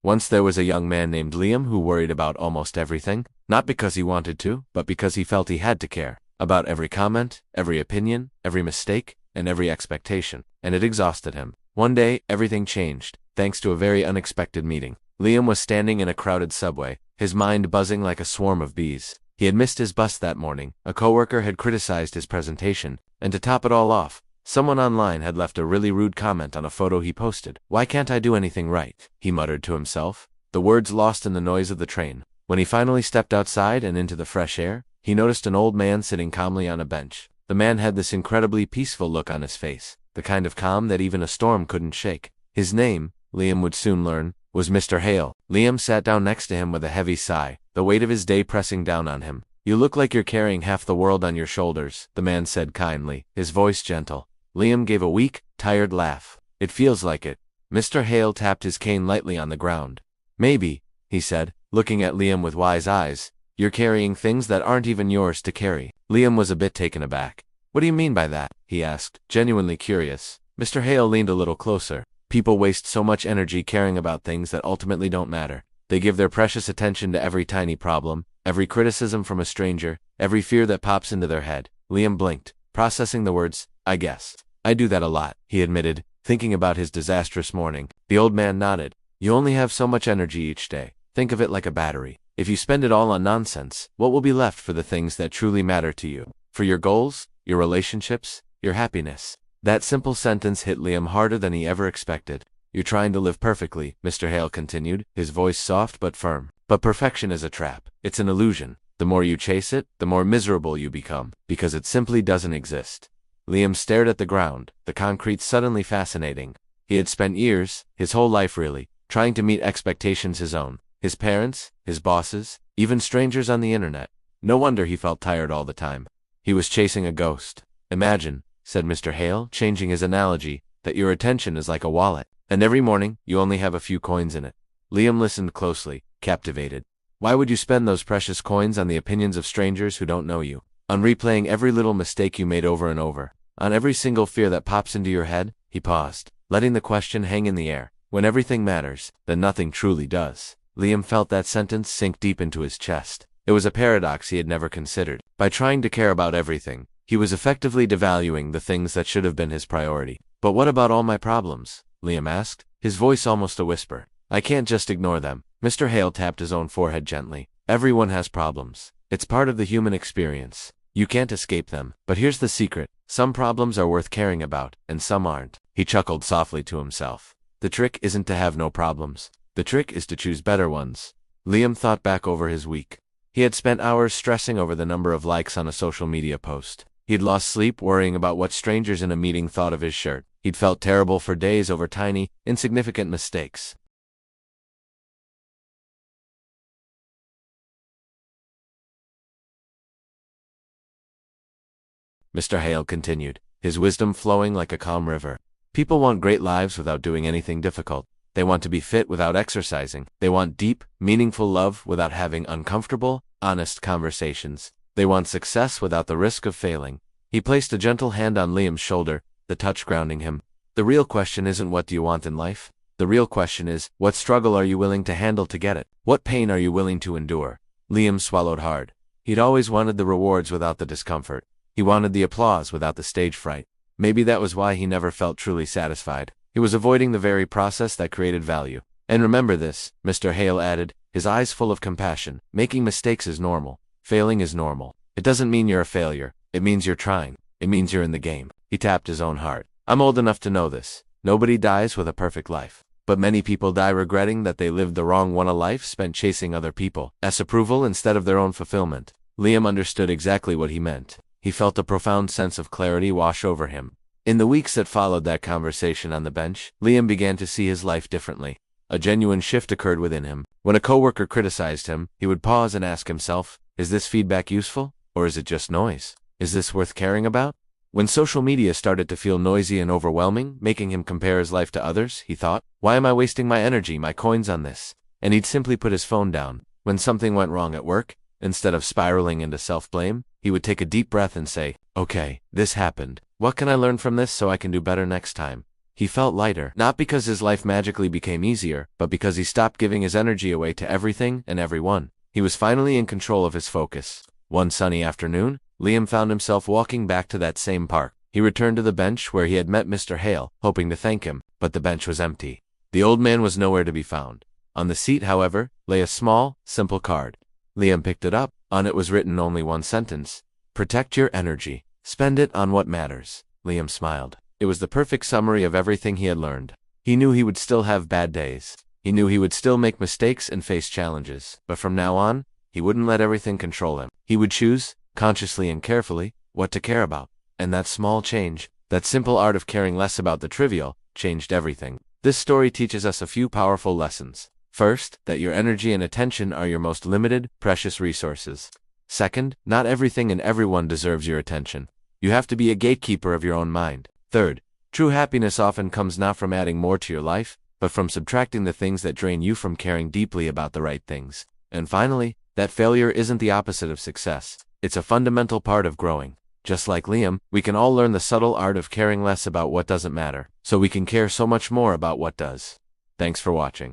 Once there was a young man named Liam who worried about almost everything, not because he wanted to, but because he felt he had to care. About every comment, every opinion, every mistake, and every expectation, and it exhausted him. One day, everything changed, thanks to a very unexpected meeting. Liam was standing in a crowded subway, his mind buzzing like a swarm of bees. He had missed his bus that morning, a coworker had criticized his presentation, and to top it all off, someone online had left a really rude comment on a photo he posted. "Why can't I do anything right?" he muttered to himself, the words lost in the noise of the train. When he finally stepped outside and into the fresh air, he noticed an old man sitting calmly on a bench. The man had this incredibly peaceful look on his face, the kind of calm that even a storm couldn't shake. His name, Liam would soon learn, was Mr. Hale. Liam sat down next to him with a heavy sigh, the weight of his day pressing down on him. "You look like you're carrying half the world on your shoulders," the man said kindly, his voice gentle. Liam gave a weak, tired laugh. "It feels like it." Mr. Hale tapped his cane lightly on the ground. "Maybe," he said, looking at Liam with wise eyes, "you're carrying things that aren't even yours to carry." Liam was a bit taken aback. "What do you mean by that?" he asked, genuinely curious. Mr. Hale leaned a little closer. "People waste so much energy caring about things that ultimately don't matter. They give their precious attention to every tiny problem, every criticism from a stranger, every fear that pops into their head." Liam blinked, processing the words. "I guess I do that a lot," he admitted, thinking about his disastrous morning. The old man nodded. "You only have so much energy each day. Think of it like a battery. If you spend it all on nonsense, what will be left for the things that truly matter to you? For your goals, your relationships, your happiness?" That simple sentence hit Liam harder than he ever expected. "You're trying to live perfectly," Mr. Hale continued, his voice soft but firm. "But perfection is a trap. It's an illusion. The more you chase it, the more miserable you become, because it simply doesn't exist." Liam stared at the ground, the concrete suddenly fascinating. He had spent years, his whole life really, trying to meet expectations his own. His parents, his bosses, even strangers on the internet. No wonder he felt tired all the time. He was chasing a ghost. "Imagine," said Mr. Hale, changing his analogy, "that your attention is like a wallet, and every morning you only have a few coins in it." Liam listened closely, captivated. Why would you spend those precious coins on the opinions of strangers who don't know you? On replaying every little mistake you made over and over? On every single fear that pops into your head? He paused, letting the question hang in the air. When everything matters, then nothing truly does. Liam felt that sentence sink deep into his chest. It was a paradox he had never considered. By trying to care about everything, he was effectively devaluing the things that should have been his priority. "But what about all my problems?" Liam asked, his voice almost a whisper. "I can't just ignore them." Mr. Hale tapped his own forehead gently. "Everyone has problems. It's part of the human experience. You can't escape them. But here's the secret. Some problems are worth caring about, and some aren't." He chuckled softly to himself. "The trick isn't to have no problems. The trick is to choose better ones." Liam thought back over his week. He had spent hours stressing over the number of likes on a social media post. He'd lost sleep worrying about what strangers in a meeting thought of his shirt. He'd felt terrible for days over tiny, insignificant mistakes. Mr. Hale continued, his wisdom flowing like a calm river. "People want great lives without doing anything difficult. They want to be fit without exercising. They want deep, meaningful love without having uncomfortable, honest conversations. They want success without the risk of failing." He placed a gentle hand on Liam's shoulder, the touch grounding him. "The real question isn't what do you want in life? The real question is, what struggle are you willing to handle to get it? What pain are you willing to endure?" Liam swallowed hard. He'd always wanted the rewards without the discomfort. He wanted the applause without the stage fright. Maybe that was why he never felt truly satisfied. He was avoiding the very process that created value. "And remember this," Mr. Hale added, his eyes full of compassion. "Making mistakes is normal. Failing is normal. It doesn't mean you're a failure. It means you're trying. It means you're in the game." He tapped his own heart. "I'm old enough to know this. Nobody dies with a perfect life. But many people die regretting that they lived the wrong one, a life spent chasing other people's approval instead of their own fulfillment." Liam understood exactly what he meant. He felt a profound sense of clarity wash over him. In the weeks that followed that conversation on the bench, Liam began to see his life differently. A genuine shift occurred within him. When a coworker criticized him, he would pause and ask himself, "Is this feedback useful? Or is it just noise? Is this worth caring about?" When social media started to feel noisy and overwhelming, making him compare his life to others, he thought, "Why am I wasting my energy, my coins on this?" And he'd simply put his phone down. When something went wrong at work, instead of spiraling into self-blame, he would take a deep breath and say, "Okay, this happened. What can I learn from this so I can do better next time?" He felt lighter, not because his life magically became easier, but because he stopped giving his energy away to everything and everyone. He was finally in control of his focus. One sunny afternoon, Liam found himself walking back to that same park. He returned to the bench where he had met Mr. Hale, hoping to thank him, but the bench was empty. The old man was nowhere to be found. On the seat, however, lay a small, simple card. Liam picked it up. On it was written only one sentence: "Protect your energy. Spend it on what matters." Liam smiled. It was the perfect summary of everything he had learned. He knew he would still have bad days. He knew he would still make mistakes and face challenges. But from now on, he wouldn't let everything control him. He would choose, consciously and carefully, what to care about. And that small change, that simple art of caring less about the trivial, changed everything. This story teaches us a few powerful lessons. First, that your energy and attention are your most limited, precious resources. Second, not everything and everyone deserves your attention. You have to be a gatekeeper of your own mind. Third, true happiness often comes not from adding more to your life, but from subtracting the things that drain you from caring deeply about the right things. And finally, that failure isn't the opposite of success. It's a fundamental part of growing. Just like Liam, we can all learn the subtle art of caring less about what doesn't matter, so we can care so much more about what does. Thanks for watching.